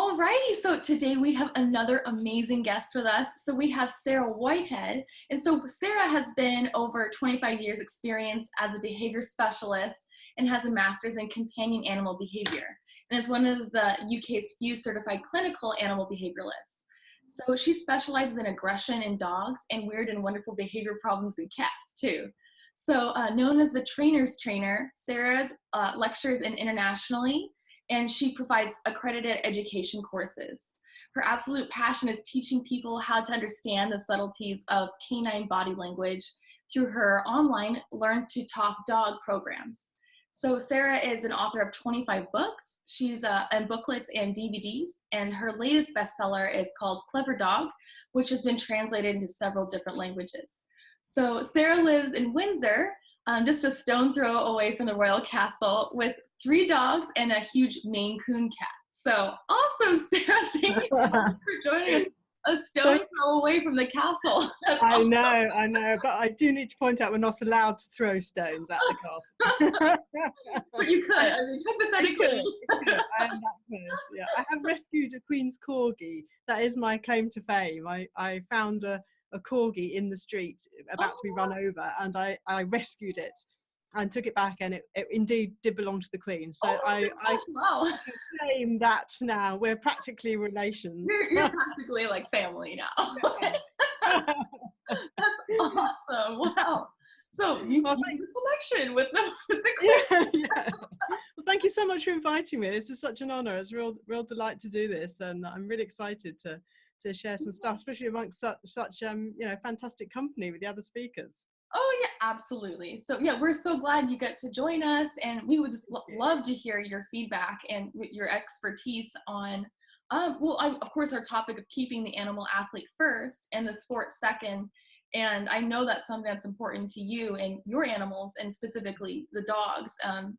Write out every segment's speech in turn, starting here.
Alrighty, so today we have another amazing guest with us. So we have Sarah Whitehead. And so Sarah has been over 25 years experience as a behavior specialist and has a master's in companion animal behavior. And is one of the UK's few certified clinical animal behavioralists. So she specializes in aggression in dogs and weird and wonderful behavior problems in cats too. So known as the trainer's trainer, Sarah's lectures internationally, and she provides accredited education courses. Her absolute passion is teaching people how to understand the subtleties of canine body language through her online Learn to Talk Dog programs. So Sarah is an author of 25 books. She's and booklets and DVDs, and her latest bestseller is called Clever Dog, which has been translated into several different languages. So Sarah lives in Windsor, just a stone throw away from the royal castle, with 3 dogs and a huge Maine Coon cat. So awesome, Sarah. Thank you so much for joining us. A stone throw away from the castle. That's awesome. I know, but I do need to point out we're not allowed to throw stones at the castle. But you could, I mean, hypothetically. I am that person, yeah. I have rescued a Queen's Corgi. That is my claim to fame. I found a corgi in the street about to be run over, and I rescued it and took it back, and it indeed did belong to the Queen. So I claim that now. We're practically relations. You're practically like family now. That's awesome. Wow. So you have a connection with the Queen. Yeah. Well, thank you so much for inviting me. This is such an honor. It's a real delight to do this, and I'm really excited to share some stuff, especially amongst such fantastic company with the other speakers. Oh yeah, absolutely. So yeah, we're so glad you got to join us, and we would just love to hear your feedback and your expertise on, of course, our topic of keeping the animal athlete first and the sport second. And I know that's something that's important to you and your animals, and specifically the dogs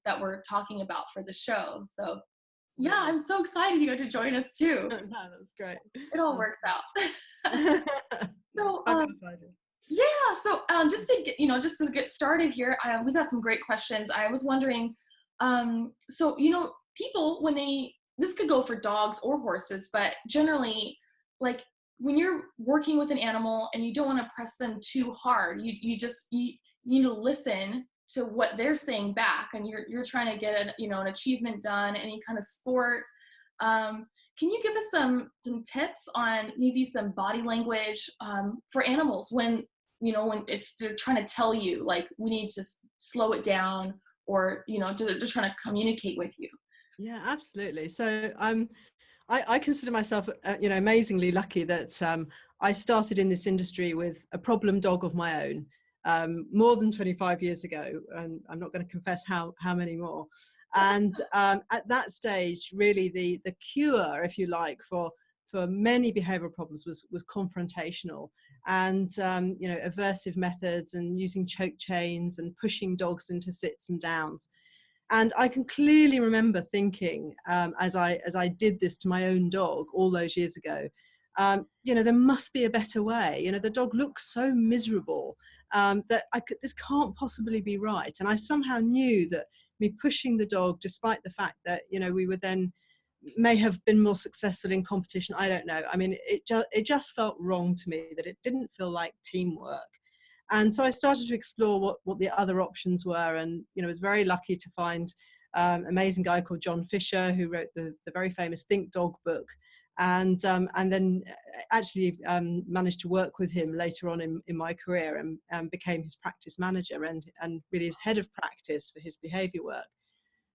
that we're talking about for the show. So yeah, I'm so excited you got to join us too. No, that's great. It all works out. So yeah, so just to get started here, we got some great questions. I was wondering, so people this could go for dogs or horses, but generally, like when you're working with an animal and you don't want to press them too hard, you need to listen to what they're saying back, and you're trying to get an achievement done, any kind of sport. Can you give us some tips on maybe some body language for animals when they're trying to tell you, like, we need to slow it down, or they're just trying to communicate with you? Yeah, absolutely. So I consider myself amazingly lucky that I started in this industry with a problem dog of my own more than 25 years ago, and I'm not going to confess how many more. And at that stage, really the cure, if you like, for many behavioral problems was confrontational, and aversive methods, and using choke chains and pushing dogs into sits and downs. And I can clearly remember thinking, as I did this to my own dog all those years ago, there must be a better way. The dog looks so miserable that this can't possibly be right. And I somehow knew that me pushing the dog, despite the fact that we would then may have been more successful in competition, I don't know. I mean, it just felt wrong to me, that it didn't feel like teamwork. And so I started to explore what the other options were, and was very lucky to find an amazing guy called John Fisher, who wrote the very famous Think Dog book, and then actually managed to work with him later on in my career, and became his practice manager and really his head of practice for his behavior work.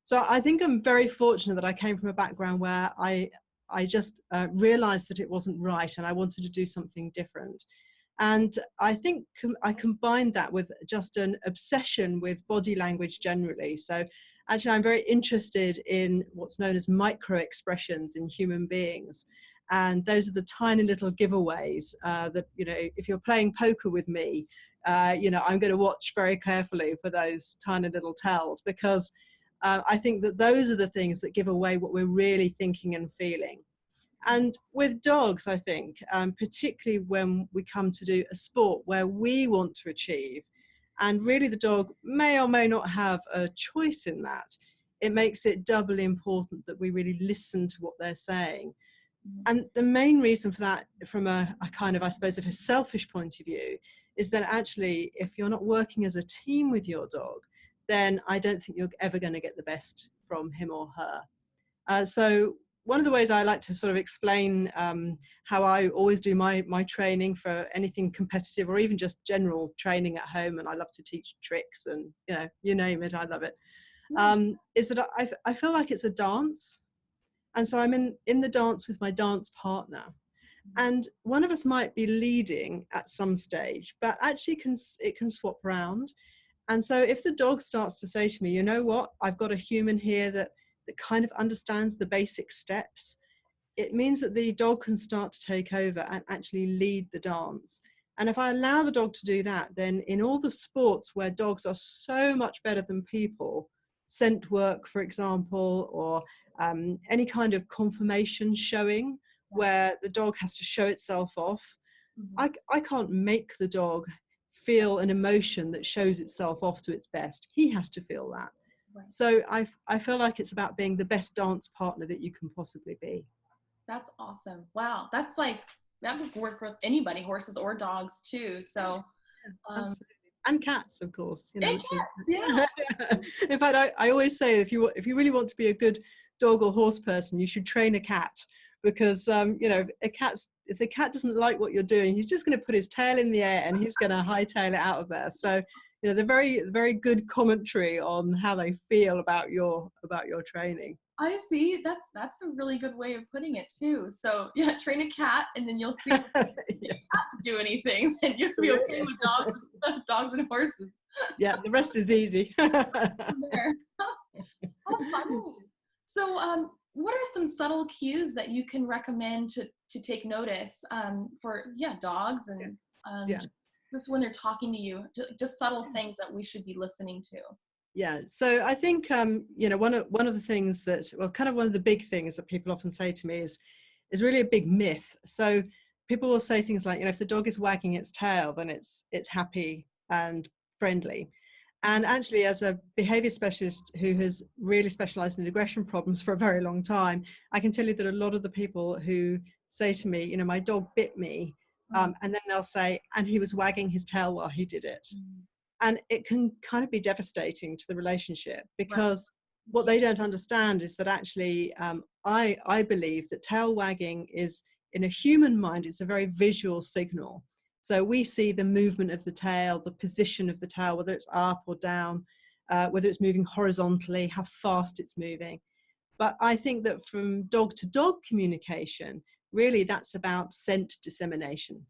So I think I'm very fortunate that I came from a background where I just realized that it wasn't right, and I wanted to do something different. And I think I combined that with just an obsession with body language generally. So actually, I'm very interested in what's known as micro expressions in human beings. And those are the tiny little giveaways that, if you're playing poker with me, I'm going to watch very carefully for those tiny little tells, because I think that those are the things that give away what we're really thinking and feeling. And with dogs, I think, particularly when we come to do a sport where we want to achieve, and really the dog may or may not have a choice in that, it makes it doubly important that we really listen to what they're saying. Mhm. And the main reason for that, from a kind of, I suppose, of a selfish point of view, is that actually, if you're not working as a team with your dog, then I don't think you're ever going to get the best from him or her. So one of the ways I like to sort of explain how I always do my training for anything competitive or even just general training at home, and I love to teach tricks and, you know, you name it, I love it, Nice. is that I feel like it's a dance. And so I'm in the dance with my dance partner. And one of us might be leading at some stage, but actually it can swap round. And so if the dog starts to say to me, you know what, I've got a human here that kind of understands the basic steps, it means that the dog can start to take over and actually lead the dance. And if I allow the dog to do that, then in all the sports where dogs are so much better than people, scent work, for example, or any kind of conformation showing Yeah. where the dog has to show itself off, Mhm. I can't make the dog feel an emotion that shows itself off to its best. He has to feel that. Right. So I feel like it's about being the best dance partner that you can possibly be. That's awesome. Wow. That's like, that would work with anybody, horses or dogs too. So, um, Absolutely. And cats, of course, you know, and which is cats, yeah. in fact, I always say if you really want to be a good dog or horse person, you should train a cat, because you know, if the cat doesn't like what you're doing, he's just going to put his tail in the air and he's going to hightail it out of there. So, you know, they're very good commentary on how they feel about your training. I see. That's a really good way of putting it too. So yeah, train a cat, and then you'll see if you Yeah, have to do anything, then you'll be okay absolutely. with dogs, dogs and horses. Yeah, the rest is easy. From there. How funny. So, what are some subtle cues that you can recommend to take notice for, yeah, dogs and Yeah. just when they're talking to you, just subtle things that we should be listening to? Yeah, so I think you know, one of the things that, well, kind of one of the big things that people often say to me is really a big myth. So people will say things like, you know, if the dog is wagging its tail, then it's happy and friendly. And actually, as a behavior specialist who has really specialized in aggression problems for a very long time, I can tell you that a lot of the people who say to me, you know, my dog bit me, Mm, and then they'll say, and he was wagging his tail while he did it. mm, And it can kind of be devastating to the relationship, right. because what Yeah. they don't understand is that actually I believe that tail wagging is, in a human mind, it's a very visual signal. So we see the movement of the tail, the position of the tail, whether it's up or down, whether it's moving horizontally, how fast it's moving. But I think that from dog to dog communication, really that's about scent dissemination.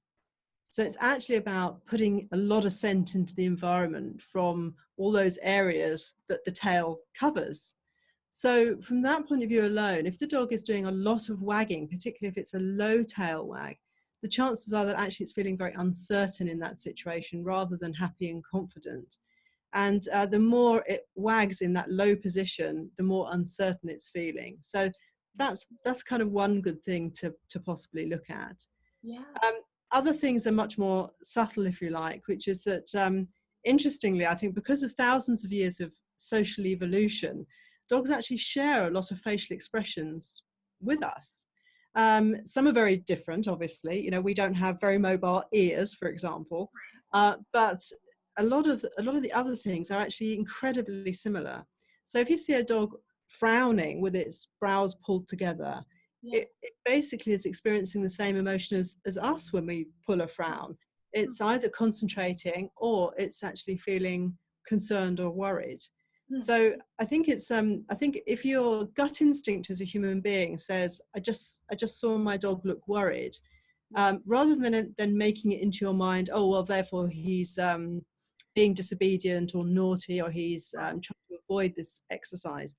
So it's actually about putting a lot of scent into the environment from all those areas that the tail covers. So from that point of view alone, if the dog is doing a lot of wagging, particularly if it's a low tail wag, the chances are that actually it's feeling very uncertain in that situation rather than happy and confident. And the more it wags in that low position, the more uncertain it's feeling. So that's kind of one good thing to possibly look at. Yeah. Um, Other things are much more subtle, if you like, which is that, interestingly, I think because of thousands of years of social evolution, dogs actually share a lot of facial expressions with us. Some are very different, obviously. You know, we don't have very mobile ears, for example, but a lot of the other things are actually incredibly similar. So if you see a dog frowning with its brows pulled together, Yeah. it basically is experiencing the same emotion as us when we pull a frown. Mm, It's either concentrating or it's actually feeling concerned or worried. mm, So I think if your gut instinct as a human being says, I just saw my dog look worried, yeah. rather than making it into your mind, oh well, therefore he's being disobedient or naughty, or he's trying to avoid this exercise,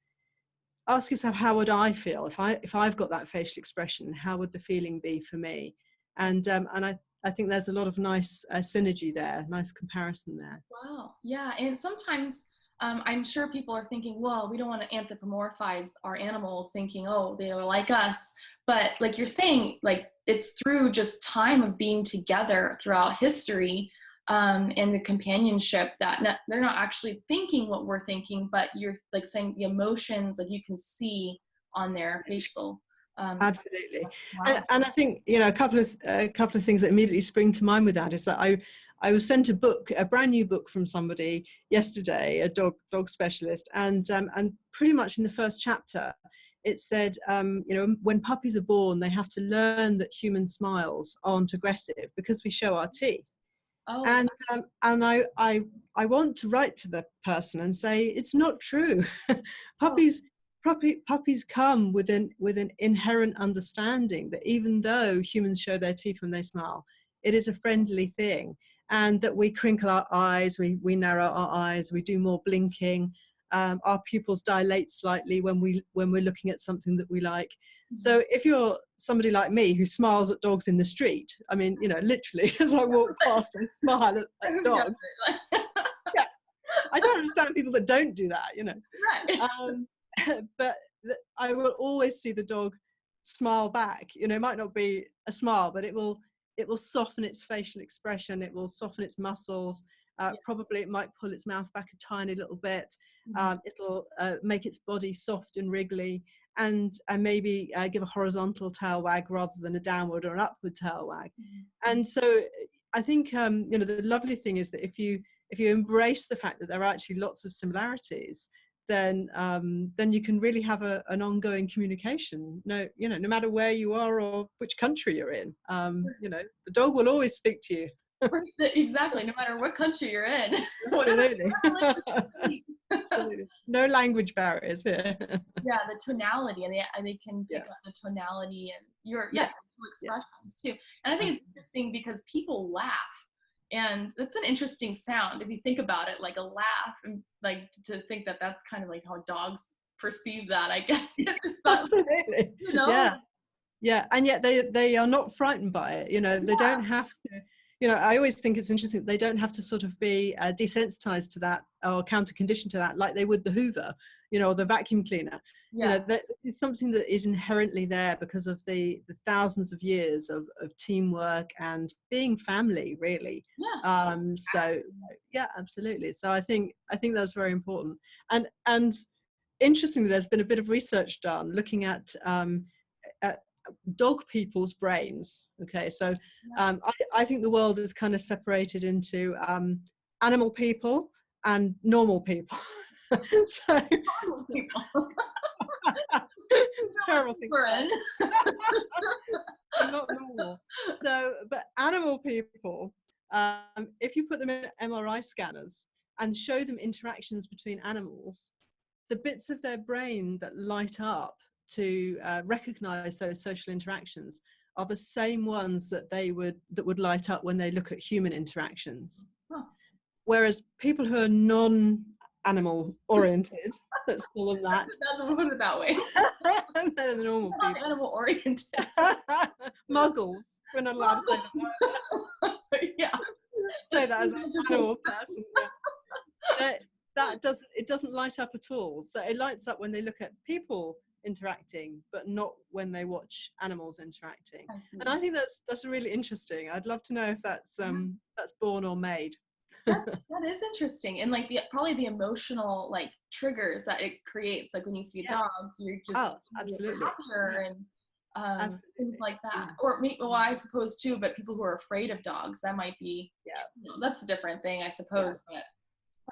ask yourself, how would I feel if I've got that facial expression? How would the feeling be for me? And I think there's a lot of nice synergy there, nice comparison there. Wow. Yeah. And sometimes I'm sure people are thinking, well, we don't want to anthropomorphize our animals, thinking, oh, they are like us. But like you're saying, like it's through just time of being together throughout history, and the companionship that they're not actually thinking what we're thinking, but you're like saying the emotions, like you can see on their facial Absolutely. Wow. And I think, you know, a couple of things that immediately spring to mind with that is that I was sent a brand new book from somebody yesterday, a dog specialist, and pretty much in the first chapter it said, you know, when puppies are born, they have to learn that human smiles aren't aggressive because we show our teeth. Oh, yeah. And I want to write to the person and say it's not true. Oh, puppies Puppies come with an inherent understanding that even though humans show their teeth when they smile, it is a friendly thing, and that we crinkle our eyes, we narrow our eyes, we do more blinking, our pupils dilate slightly when we're looking at something that we like. So if you're somebody like me who smiles at dogs in the street, I mean, you know, literally as I walk past and smile at who does dogs, it? yeah, I don't understand people that don't do that, you know. Right. But I will always see the dog smile back. You know, it might not be a smile, but it will soften its facial expression. It will soften its muscles. Yeah. Probably it might pull its mouth back a tiny little bit. Mhm. It'll make its body soft and wriggly, and maybe give a horizontal tail wag rather than a downward or an upward tail wag. Mhm. And so I think, you know, the lovely thing is that if you embrace the fact that there are actually lots of similarities, then you can really have an ongoing communication. No, you know, no matter where you are or which country you're in, you know, the dog will always speak to you. Right, exactly. No matter what country you're in, whatever, Absolutely. whatever language you speak. Absolutely. No language barriers here. Yeah, the tonality, and they can pick Yeah. up the tonality and your Yeah. facial Yeah. expressions too. And I think it's Absolutely. interesting because people laugh, and that's an interesting sound if you think about it, like a laugh, and like to think that that's kind of like how dogs perceive that. I guess it's not, Absolutely. you know. Yeah. Yeah, and yet they are not frightened by it. You know, they Yeah, don't have to. You know, I always think it's interesting. They don't have to sort of be desensitized to that or counter conditioned to that, like they would the Hoover, you know, or the vacuum cleaner. You yeah, know, that is something that is inherently there because of the thousands of years of teamwork and being family, really. yeah. So yeah, absolutely. So I think that's very important. And interestingly, there's been a bit of research done looking at dog people's brains. Okay, so Yeah. I think the world is kind of separated into animal people and normal people. So Normal people. terrible thing We're to in. say. They're not normal. So, but animal people, if you put them in MRI scanners and show them interactions between animals, the bits of their brain that light up to recognize those social interactions are the same ones that would light up when they look at human interactions. Huh. Whereas people who are non-animal oriented, let's call them that, That's put it that way. they're the normal Not people. animal oriented. Muggles. We're not allowed to say Yeah. say that as an animal person. Yeah. It doesn't light up at all. So it lights up when they look at people interacting, but not when they watch animals interacting. And I think that's really interesting. I'd love to know if that's born or made. That is interesting, and like probably the emotional like triggers that it creates. Like when you see a Yeah. dog, you're just Absolutely. happier, Yeah. and things Absolutely. like that. Yeah. Or well, I suppose too. But people who are afraid of dogs, that might be, Yeah. that's a different thing, I suppose. But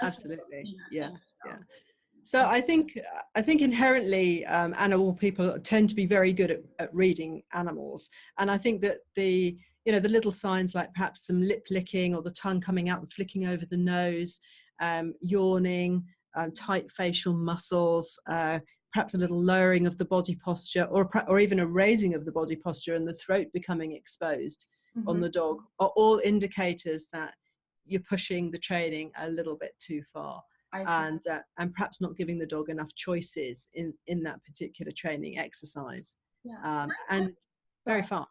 Absolutely. Yeah. yeah. Yeah. So I think inherently animal people tend to be very good at reading animals, and I think that the little signs like perhaps some lip licking or the tongue coming out and flicking over the nose, yawning, tight facial muscles, perhaps a little lowering of the body posture, or even a raising of the body posture and the throat becoming exposed on the dog, are all indicators that you're pushing the training a little bit too far. And perhaps not giving the dog enough choices in that particular training exercise. Yeah. And very fast.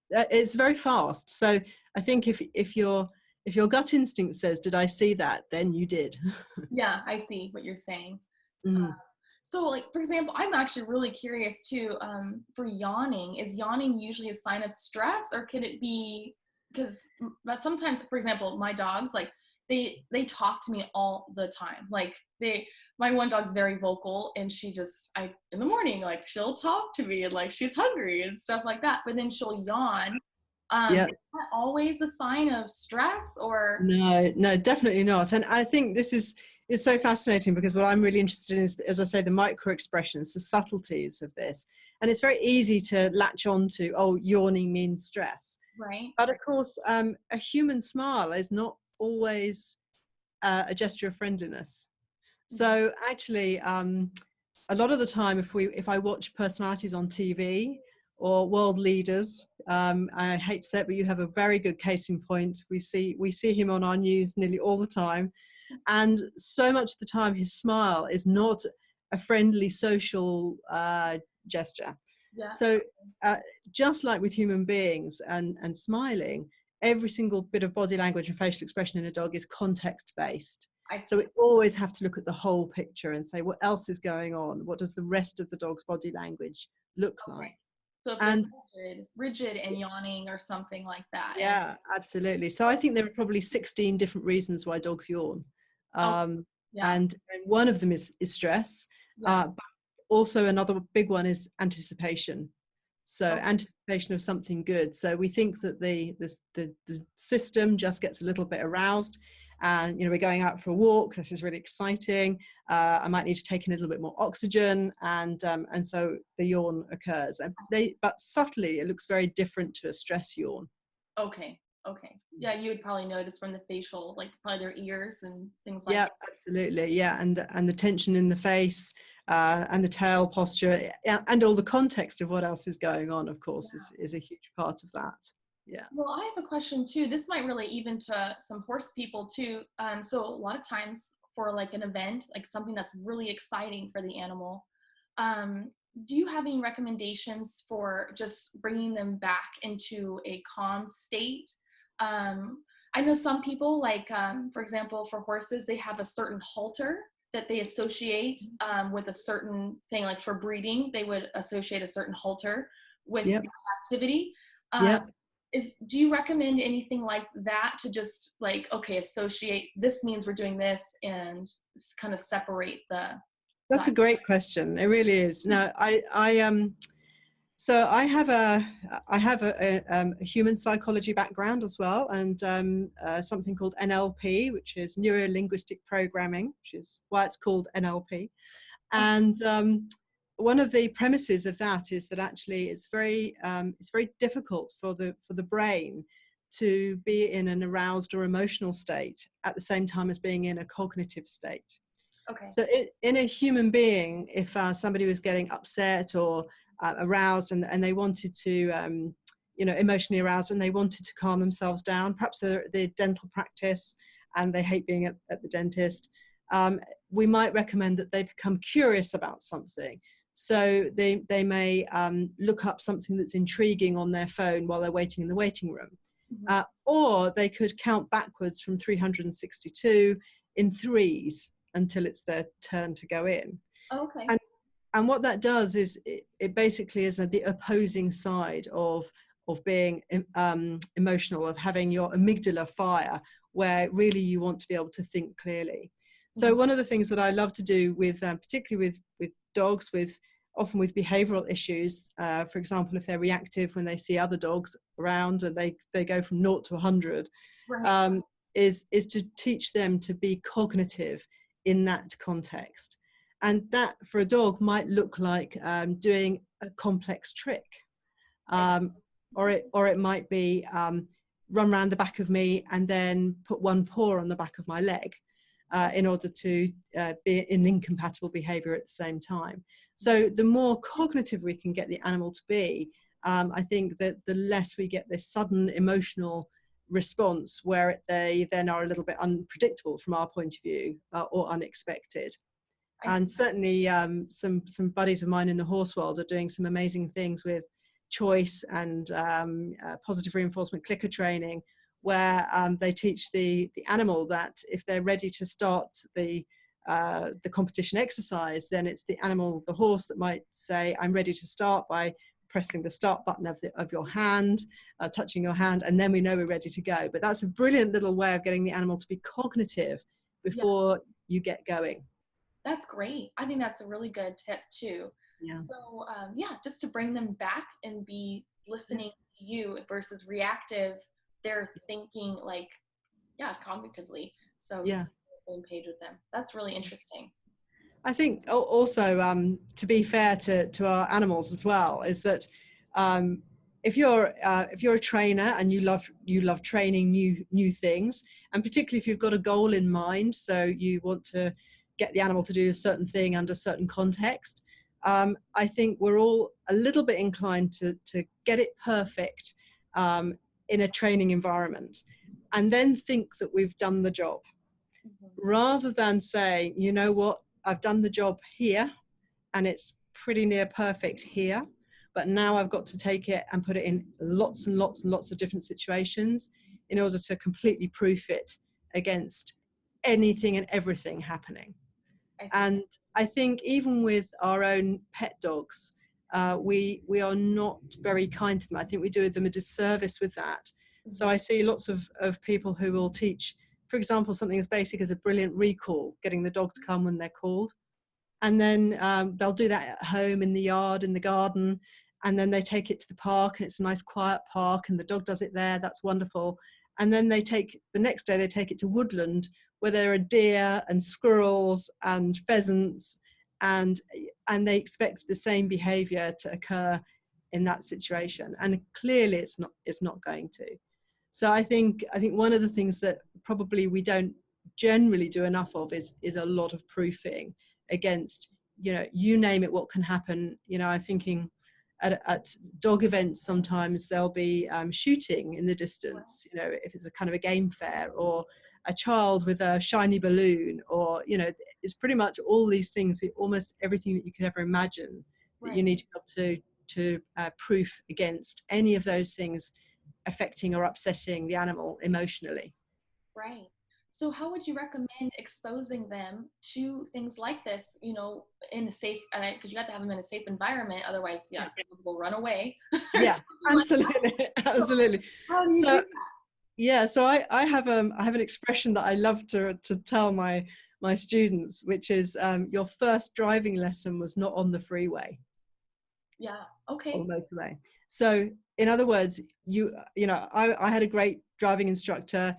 It's very fast. So I think if your gut instinct says, "Did I see that?" then you did. Yeah, I see what you're saying. Mm. So, like, for example, I'm actually really curious too. For yawning, is yawning usually a sign of stress, or could it be because sometimes, for example, my dogs, like, they talk to me all the time. Like my one dog's very vocal, and she just in the morning, like she'll talk to me and like she's hungry and stuff like that, but then she'll yawn. Yeah. Is that always a sign of stress or? No, no, definitely not. And I think this is so fascinating, because what I'm really interested in is, as I say, the micro expressions, the subtleties of this. And it's very easy to latch on to, oh, yawning means stress. Right. But of course, a human smile is not always a gesture of friendliness. So actually, a lot of the time, if I watch personalities on TV or world leaders, I hate to say it, but you have a very good case in point. We see him on our news nearly all the time, and so much of the time, his smile is not a friendly social gesture. Yeah. So just like with human beings and smiling, every single bit of body language and facial expression in a dog is context based. So we always have to look at the whole picture and say, what else is going on? What does the rest of the dog's body language look like? So if they're rigid and yawning or something like that. Yeah, absolutely. So I think there are probably 16 different reasons why dogs yawn. And one of them is stress. But also another big one is anticipation. So anticipation of something good. So we think that the system just gets a little bit aroused, and we're going out for a walk. This is really exciting. I might need to take in a little bit more oxygen, and so the yawn occurs. And but subtly, it looks very different to a stress yawn. Okay. Yeah, you would probably notice from the facial, like probably their ears and things like that. that. Yeah, absolutely. Yeah, and the tension in the face, and the tail posture, and all the context of what else is going on, of course, is a huge part of that. Yeah. Well, I have a question too. This might relate even to some horse people too. So a lot of times for like an event, like something that's really exciting for the animal, do you have any recommendations for just bringing them back into a calm state? I know some people, like, for example, for horses, they have a certain halter that they associate with a certain thing. Like for breeding, they would associate a certain halter with activity. Do you recommend anything like that to just like, okay, associate, this means we're doing this, and kind of separate That's a great question. It really is. Now, so I have a human psychology background as well, and something called NLP, which is neuro linguistic programming, which is why it's called NLP. And one of the premises of that is that actually it's very difficult for the brain to be in an aroused or emotional state at the same time as being in a cognitive state. Okay. So in a human being, if somebody was getting upset or aroused, and they wanted to, emotionally aroused, and they wanted to calm themselves down, perhaps they're dental practice and they hate being at the dentist, we might recommend that they become curious about something. So they may look up something that's intriguing on their phone while they're waiting in the waiting room. Mm-hmm. Or they could count backwards from 362 in threes until it's their turn to go in. Okay. And what that does is it basically is the opposing side of being emotional, of having your amygdala fire, where really you want to be able to think clearly. So one of the things that I love to do with, particularly with dogs, often with behavioral issues, for example, if they're reactive when they see other dogs around and they go from 0 to 100, right. is to teach them to be cognitive in that context. And that for a dog might look like doing a complex trick, or it might be run around the back of me and then put one paw on the back of my leg. In order to be in incompatible behavior at the same time. So the more cognitive we can get the animal to be, I think that the less we get this sudden emotional response where they then are a little bit unpredictable from our point of view, or unexpected. And certainly some buddies of mine in the horse world are doing some amazing things with choice and positive reinforcement clicker training, where they teach the animal that if they're ready to start the competition exercise, then it's the horse that might say, I'm ready to start by pressing the start button of your hand, touching your hand, and then we know we're ready to go. But that's a brilliant little way of getting the animal to be cognitive Yeah, before you get going. that's great. I think that's a really good tip too. Yeah. So yeah, just to bring them back and be Yeah. listening to you versus reactive, they're thinking like, yeah, cognitively. So you can Yeah. be on the same page with them. That's really interesting. I think also, to be fair to our animals as well, is that um, if you're a trainer and you love training new things, and particularly if you've got a goal in mind, so you want to get the animal to do a certain thing under certain context, I think we're all a little bit inclined to get it perfect in a training environment, and then think that we've done the job, Mhm. rather than say, you know what, I've done the job here and it's pretty near perfect here, but now I've got to take it and put it in lots and lots and lots of different situations in order to completely proof it against anything and everything happening. I see. And I think even with our own pet dogs, we are not very kind to them. I think we do them a disservice with that. So Mhm. I see lots of people who will teach, for example, something as basic as a brilliant recall, getting the dog to come when they're called. And then they'll do that at home, in the yard, in the garden, and then they take it to the park, and it's a nice quiet park, and the dog does it there. That's wonderful. And then the next day they take it to woodland, where there are deer and squirrels and pheasants, and they expect the same behavior to occur in that situation, and clearly it's not going to. So I think one of the things that probably we don't generally do enough of is a lot of proofing against, you name it, what can happen. I'm thinking at dog events, sometimes there'll be shooting in the distance, if it's a kind of a game fair, or a child with a shiny balloon, or it's pretty much all these things, almost everything that you could ever imagine, that you Right. need to be able to proof against any of those things affecting or upsetting the animal emotionally. Right. So how would you recommend exposing them to things like this, in a safe, because you have to have them in a safe environment, otherwise, yeah, Yeah, people will run away or yeah, something like absolutely. that. Absolutely. How do you do So that? yeah, so I have an expression that I love to tell my students, which is, your first driving lesson was not on the freeway Yeah. or Okay. the motorway. So in other words, I had a great driving instructor.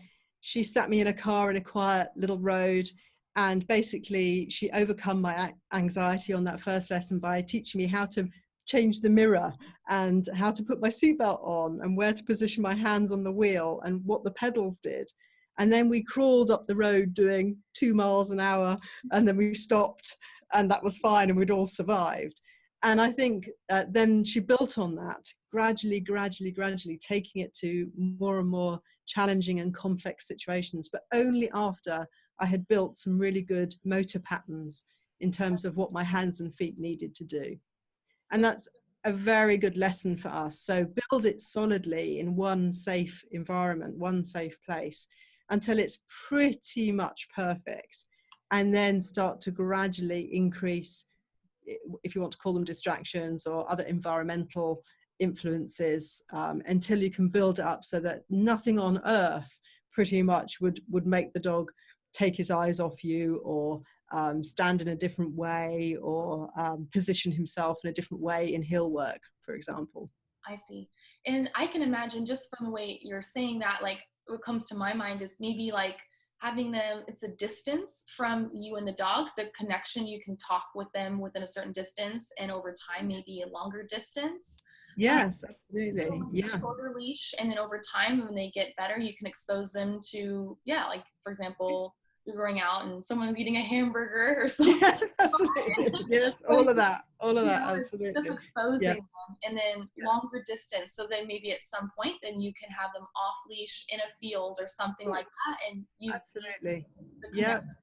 She sat me in a car in a quiet little road, and basically she overcome my anxiety on that first lesson by teaching me how to change the mirror, and how to put my seatbelt on, and where to position my hands on the wheel, and what the pedals did. And then we crawled up the road doing 2 miles an hour, and then we stopped, and that was fine, and we'd all survived. And I think then she built on that, gradually taking it to more and more challenging and complex situations, but only after I had built some really good motor patterns in terms of what my hands and feet needed to do. And that's a very good lesson for us. So build it solidly in one safe environment, one safe place, until it's pretty much perfect, and then start to gradually increase, if you want to call them distractions or other environmental influences, until you can build it up so that nothing on earth pretty much would make the dog take his eyes off you, or stand in a different way, or position himself in a different way in hill work, for example. I see. And I can imagine, just from the way you're saying that, like what comes to my mind is maybe like having them, it's a distance from you and the dog, the connection, you can talk with them within a certain distance, and over time, maybe a longer distance. Yes, So absolutely. like a Yeah. shorter leash, and then over time, when they get better, you can expose them to, yeah, like for example, you're going out and someone's eating a hamburger or something. Yes, absolutely. Yes, Like, all of that, it's just absolutely. exposing Yeah, them, and then longer distance. So then maybe at some point, then you can have them off leash in a field or something yeah, like that, and you see absolutely. the Yeah, connection.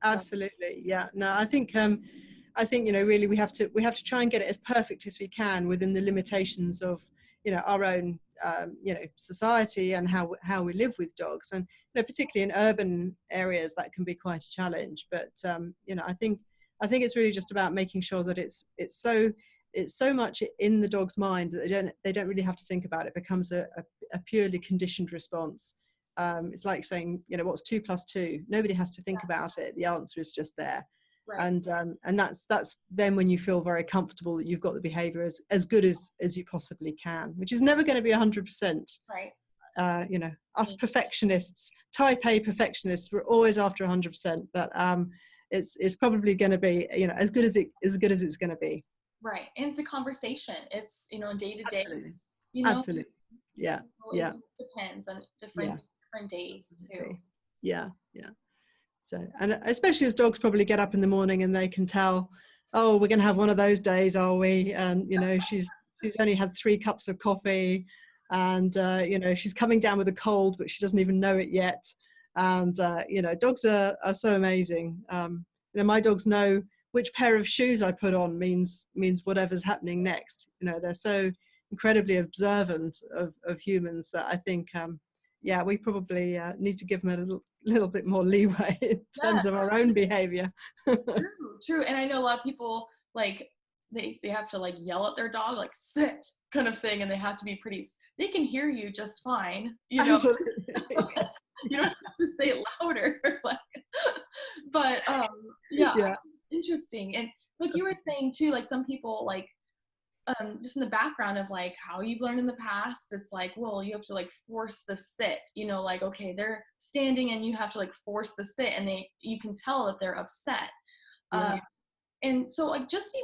So absolutely. Yeah. No, I think really we have to try and get it as perfect as we can within the limitations of our own society, and how we live with dogs, and particularly in urban areas that can be quite a challenge. But I think it's really just about making sure that it's so it's so much in the dog's mind that they don't really have to think about it. It becomes a purely conditioned response. It's like saying, you know, what's 2 + 2? Nobody has to think about it. The answer is just there. Right. And that's then when you feel very comfortable that you've got the behavior as good as you possibly can, which is never going to be 100%. Right. You know, us perfectionists, type A perfectionists, we're always after 100%, but it's probably going to be, you know, as good as it's going to be. Right. And it's a conversation. It's, you know, day to day, Absolutely. you know, Absolutely. Yeah. it Yeah. depends on Yeah. different days too. Yeah. Yeah. So, and especially as dogs probably get up in the morning and they can tell, oh, we're going to have one of those days, are we? And, you know, she's only had 3 cups of coffee, and, you know, she's coming down with a cold, but she doesn't even know it yet. And, you know, dogs are so amazing. You know, my dogs know which pair of shoes I put on means whatever's happening next. You know, they're so incredibly observant of humans that I think, yeah, we probably need to give them a little bit more leeway in terms of our own behavior. True. And I know a lot of people, like, they have to like yell at their dog, like sit kind of thing, and they have to be they can hear you just fine, you know. You don't have to say it louder. Like, but yeah, interesting. And like you were saying too, like some people, like just in the background of like how you've learned in the past, it's like, well, you have to like force the sit, you know, like, okay, they're standing and you have to like force the sit, and you can tell that they're upset. And so like just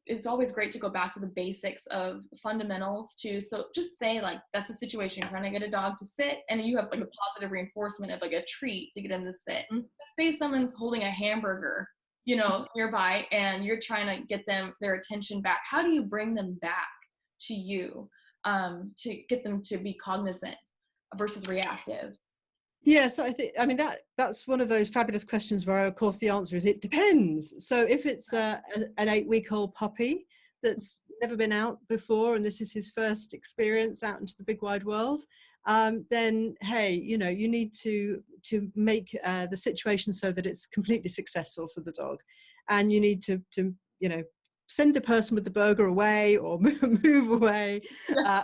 it's always great to go back to the basics of fundamentals too. So just say like, that's a situation you're trying to get a dog to sit, and you have like a positive reinforcement of like a treat to get him to sit. Say someone's holding a hamburger, you know, nearby, and you're trying to get their attention back. How do you bring them back to you, to get them to be cognizant versus reactive? Yes, I mean, that's one of those fabulous questions where, of course, the answer is it depends. So if it's an 8-week-old puppy that's never been out before, and this is his first experience out into the big wide world, then hey, you know, you need to make the situation so that it's completely successful for the dog, and you need to you know, send the person with the burger away, or move away,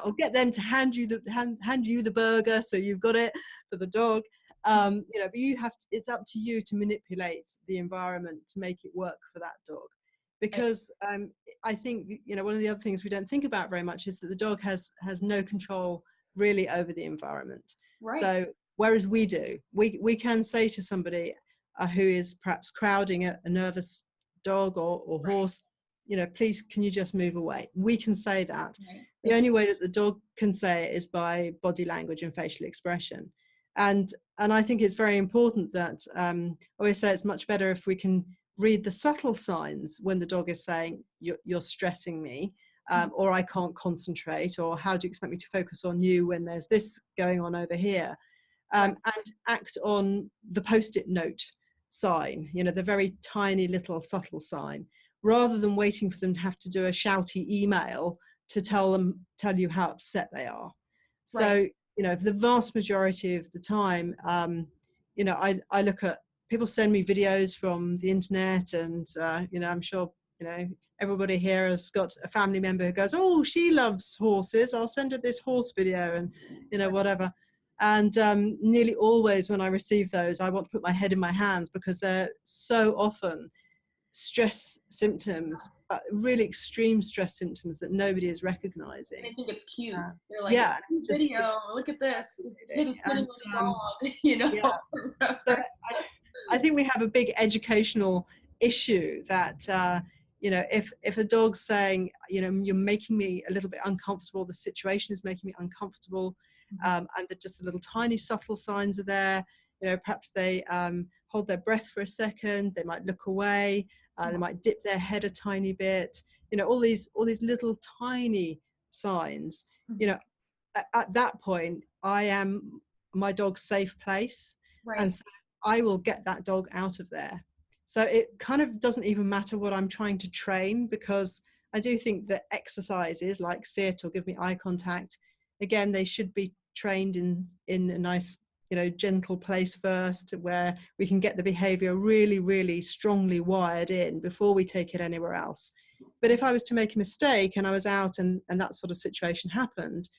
or get them to hand you the burger so you've got it for the dog. You know, but it's up to you to manipulate the environment to make it work for that dog. Because I think, you know, one of the other things we don't think about very much is that the dog has no control really over the environment. Right. So whereas we do, we can say to somebody who is perhaps crowding a nervous dog or horse, you know, please, can you just move away? We can say that. Right. The only way that the dog can say it is by body language and facial expression. And I think it's very important that I always say it's much better if we can read the subtle signs when the dog is saying, you're stressing me, or I can't concentrate, or how do you expect me to focus on you when there's this going on over here, and act on the post-it note sign, you know, the very tiny little subtle sign, rather than waiting for them to have to do a shouty email to tell you how upset they are. So, you know, for the vast majority of the time, you know, I look at, people send me videos from the internet, and, you know, I'm sure, you know, everybody here has got a family member who goes, oh, she loves horses, I'll send her this horse video, and, you know, whatever. And nearly always when I receive those, I want to put my head in my hands, because they're so often stress symptoms, but really extreme stress symptoms that nobody is recognizing. And I think it's cute. They're like, yeah, video, look at this. Kid is sitting with a dog, you know. Yeah. So I think we have a big educational issue that, you know, if a dog's saying, you know, you're making me a little bit uncomfortable, the situation is making me uncomfortable, and just the little tiny subtle signs are there, you know, perhaps they hold their breath for a second, they might look away, they might dip their head a tiny bit, you know, all these little tiny signs, you know, at that point, I am my dog's safe place. And so I will get that dog out of there. So it kind of doesn't even matter what I'm trying to train, because I do think that exercises like sit or give me eye contact, again, they should be trained in a nice, you know, gentle place first, where we can get the behavior really, really strongly wired in before we take it anywhere else. But if I was to make a mistake and I was out and that sort of situation happened,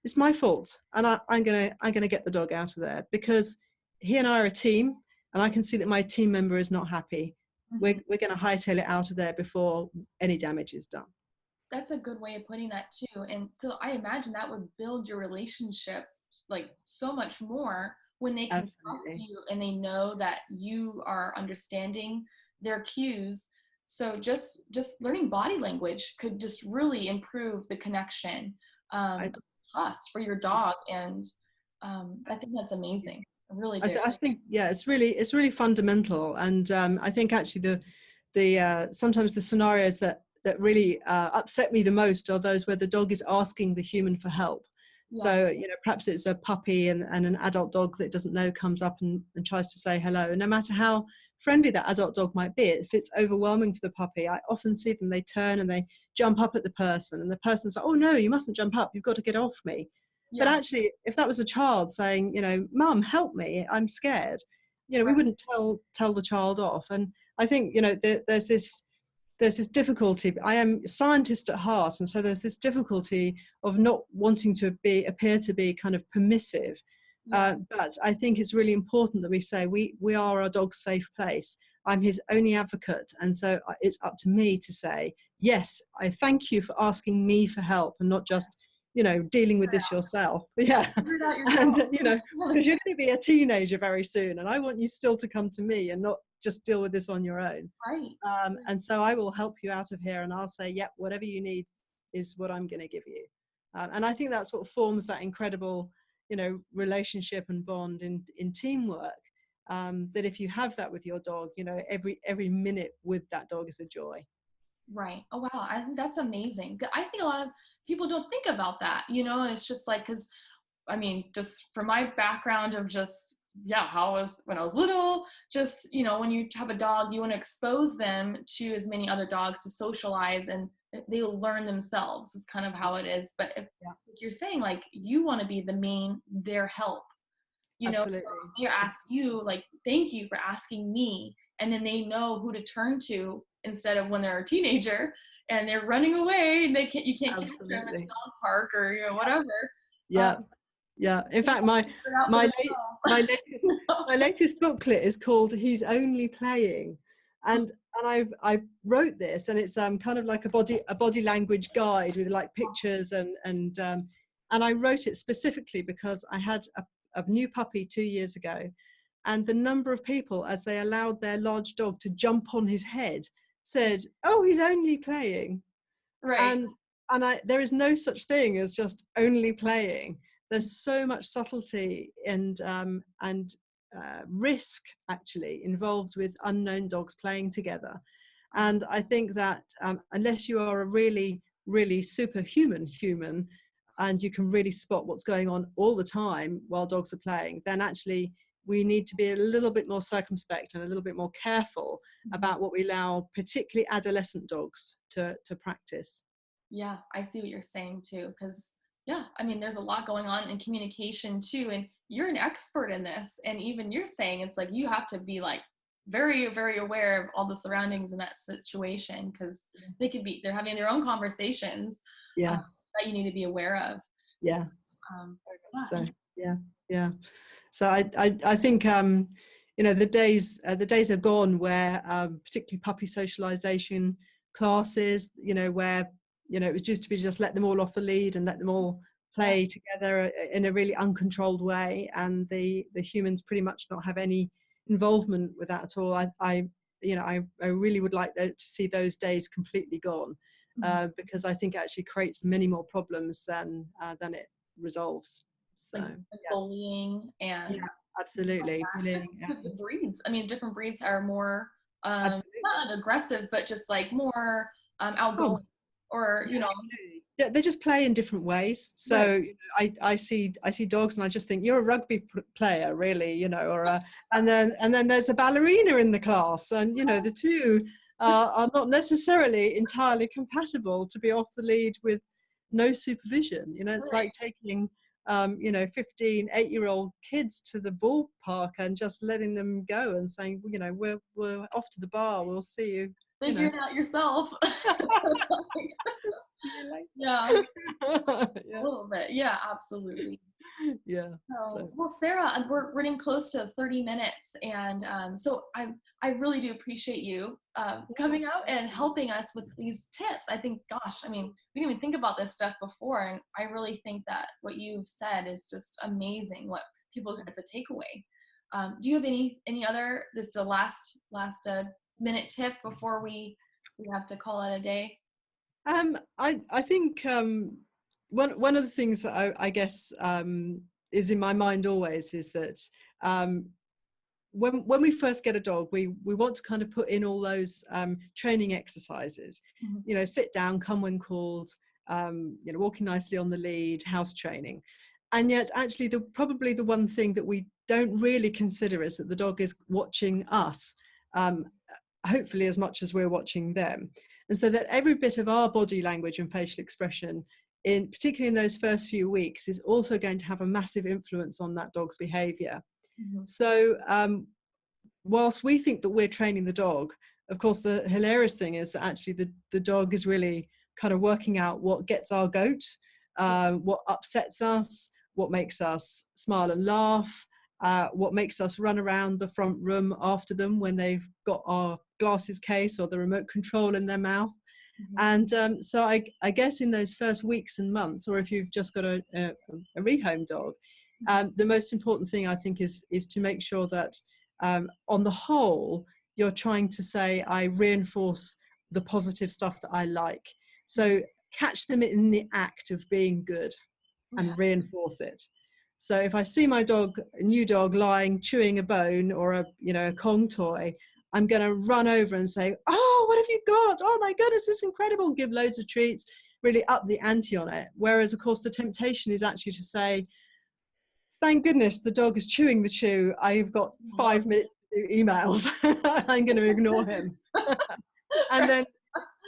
it's my fault, and I'm gonna get the dog out of there, because he and I are a team, and I can see that my team member is not happy. Mhm. We're gonna hightail it out of there before any damage is done. That's a good way of putting that too. And so I imagine that would build your relationship like so much more when they can trust Absolutely. you and they know that you are understanding their cues. So just learning body language could just really improve the connection, I, trust for your dog. And I think that's amazing. I really do. I think, yeah, it's really fundamental, and I think actually the sometimes the scenarios that really upset me the most are those where the dog is asking the human for help. Yeah. So, you know, perhaps it's a puppy and an adult dog that doesn't know comes up and tries to say hello. And no matter how friendly that adult dog might be, if it's overwhelming for the puppy, I often see them, they turn and they jump up at the person, and the person's like, oh no, you mustn't jump up, you've got to get off me. But Yeah. actually, if that was a child saying, you know, Mum, help me, I'm scared, you know, we Right. wouldn't tell the child off. And I think, you know, there's this difficulty. I am a scientist at heart, and so there's this difficulty of not wanting to appear to be kind of permissive. Yeah. But I think it's really important that we say we are our dog's safe place. I'm his only advocate, and so it's up to me to say yes. I thank you for asking me for help, and not just, you know, dealing with this yourself. Yeah, Figure it out yourself. and you know, because you're going to be a teenager very soon, and I want you still to come to me and not just deal with this on your own. Right. And so I will help you out of here, and I'll say, yep, whatever you need is what I'm going to give you. And I think that's what forms that incredible, you know, relationship and bond in teamwork. That if you have that with your dog, you know, every minute with that dog is a joy. Right. Oh, wow. I think that's amazing. I think a lot of people don't think about that. You know, it's just like, because I mean, just from my background of just, yeah, how I was when I was little, just, you know, when you have a dog, you want to expose them to as many other dogs to socialize, and they'll learn themselves is kind of how it is. But if Yeah, like you're saying, like, you want to be their help, you know, absolutely. they ask you, like, thank you for asking me. And then they know who to turn to instead of when they're a teenager and they're running away and you can't catch them at the Absolutely. dog park or, you know, whatever. Um, Yeah. Yeah. In they fact, have to figure it out for my late my themselves. latest You know? my latest booklet is called He's Only Playing. And I wrote this, and it's kind of like a body language guide with like pictures, and I wrote it specifically because I had a new puppy 2 years ago, and the number of people, as they allowed their large dog to jump on his head, said, oh, he's only playing. Right. And there is no such thing as just only playing. There's so much subtlety and risk actually involved with unknown dogs playing together. And I think that unless you are a really, really superhuman human, and you can really spot what's going on all the time while dogs are playing, then actually we need to be a little bit more circumspect and a little bit more careful Mhm. about what we allow particularly adolescent dogs to practice. Yeah, I see what you're saying too. Because, yeah, I mean, there's a lot going on in communication too. And you're an expert in this. And even you're saying it's like you have to be like very, very aware of all the surroundings in that situation, because they're having their own conversations uh, Yeah, that you need to be aware of. So, yeah, um, very much yeah. so. Yeah, yeah. So I think you know, the days are gone where particularly puppy socialization classes, you know, where, you know, it was used to be just let them all off the lead and let them all Yeah. play together in a really uncontrolled way, and the humans pretty much not have any involvement with that at all. I you know, I really would like to see those days completely gone, Mhm. because I think it actually creates many more problems than it resolves. So Like bullying yeah, and things like absolutely. that. Just Bullying the and breeds. I mean, different breeds are more absolutely. not aggressive, but just like more Oh, outgoing, or yeah, you know, absolutely. They just play in different ways. right, So you know, I see dogs and I just think you're a rugby player, really, you know, or and then there's a ballerina in the class, and you know the two are not necessarily entirely compatible to be off the lead with no supervision. You know, it's like right. taking you know, 15, 8-year-old kids to the ballpark and just letting them go and saying, you know, we're off to the bar, we'll see you. figure it out yourself. See you later. Yeah, Yeah. a little bit. Yeah, absolutely. Yeah. So, So well, Sarah, we're running close to 30 minutes, and so I really do appreciate you coming out and helping us with these tips. I think, gosh, I mean, we didn't even think about this stuff before, and I really think that what you've said is just amazing. What people it's a takeaway. Do you have any other just a last minute tip before we have to call it a day? I think one of the things that I guess is in my mind always is that when we first get a dog, we want to kind of put in all those training exercises. Mm-hmm. You know, sit down, come when called. You know, walking nicely on the lead, house training. And yet, actually, probably the one thing that we don't really consider is that the dog is watching us, hopefully as much as we're watching them. And so that every bit of our body language and facial expression, particularly in those first few weeks, is also going to have a massive influence on that dog's behavior. Mm-hmm. So whilst we think that we're training the dog, of course, the hilarious thing is that actually the dog is really kind of working out what gets our goat, what upsets us, what makes us smile and laugh, what makes us run around the front room after them when they've got our glasses case or the remote control in their mouth. Mm-hmm. And so I guess in those first weeks and months, or if you've just got a rehome dog, the most important thing I think is to make sure that on the whole, you're trying to say, I reinforce the positive stuff that I like. So catch them in the act of being good and reinforce it. So if I see my dog, a new dog, lying chewing a bone or a Kong toy, I'm going to run over and say, oh, what have you got? Oh my goodness, this is incredible. Give loads of treats, really up the ante on it. Whereas, of course, the temptation is actually to say, thank goodness the dog is chewing the chew. I've got 5 minutes to do emails. I'm going to ignore him. And then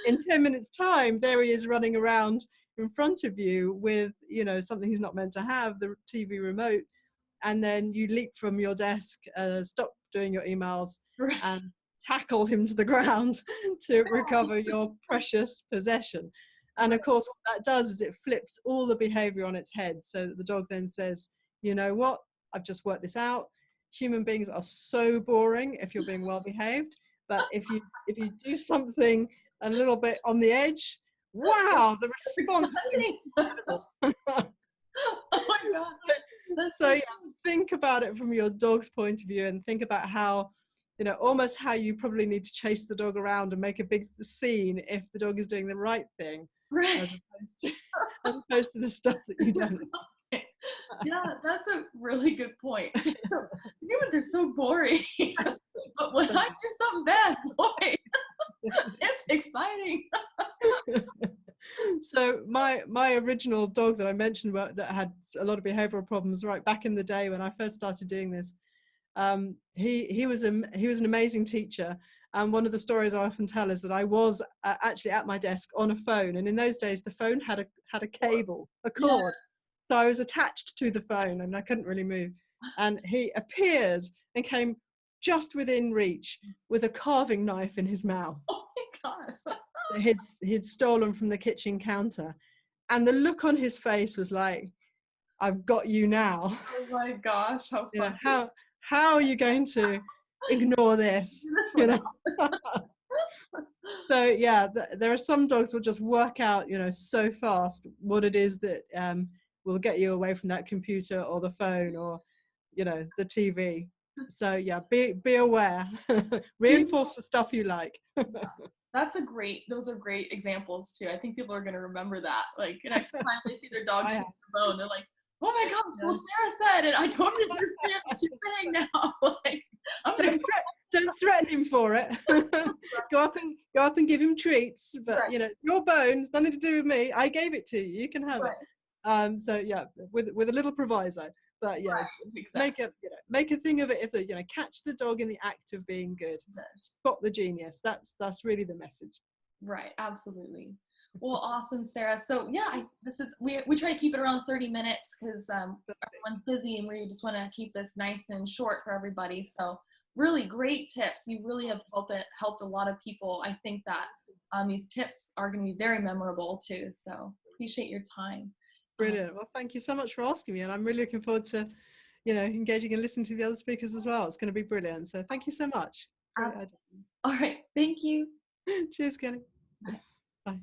in 10 minutes time, there he is running around in front of you with, something he's not meant to have, the TV remote. And then you leap from your desk, stop doing your emails, and tackle him to the ground to recover your precious possession. And of course, what that does is it flips all the behavior on its head, so that the dog then says, you know what, I've just worked this out. Human beings are so boring if you're being well behaved, but if you do something a little bit on the edge, wow, the response is incredible. Oh my God. So yeah, think about it from your dog's point of view, and think about how, almost how you probably need to chase the dog around and make a big scene if the dog is doing the right thing, Right. as opposed to the stuff that you don't. Yeah, that's a really good point. Humans are so boring, but when I do something bad, boy, it's exciting. So my original dog that I mentioned that had a lot of behavioral problems right back in the day when I first started doing this, he was an amazing teacher. And one of the stories I often tell is that I was actually at my desk on a phone, and in those days the phone had a cable, a cord. So I was attached to the phone and I couldn't really move. And he appeared and came just within reach with a carving knife in his mouth. Oh my gosh. That he'd stolen from the kitchen counter. And the look on his face was like, I've got you now. Oh my gosh, how funny. How are you going to ignore this? So yeah, there are some dogs will just work out, so fast what it is that will get you away from that computer or the phone or, the TV. So yeah, be aware. Reinforce the stuff you like. Those are great examples too. I think people are going to remember that. Like next time they see their dog chewing the bone, they're like, oh my gosh, well, Sarah said it. I totally understand what she's saying now. Like, don't threaten him for it. Go up and give him treats, but your bone, it's nothing to do with me. I gave it to you. You can have it. So yeah, with a little proviso. But yeah, exactly. make a thing of it. If catch the dog in the act of being good, spot the genius. That's really the message. Right, absolutely. Well, awesome, Sarah. So yeah, we try to keep it around 30 minutes because everyone's busy and we just want to keep this nice and short for everybody. So really great tips. You really have helped a lot of people. I think that these tips are going to be very memorable too. So appreciate your time. Brilliant. Well, thank you so much for asking me, and I'm really looking forward to, engaging and listening to the other speakers as well. It's going to be brilliant. So thank you so much. Great Absolutely. idea. All right. Thank you. Cheers, Kelly. Bye. Bye.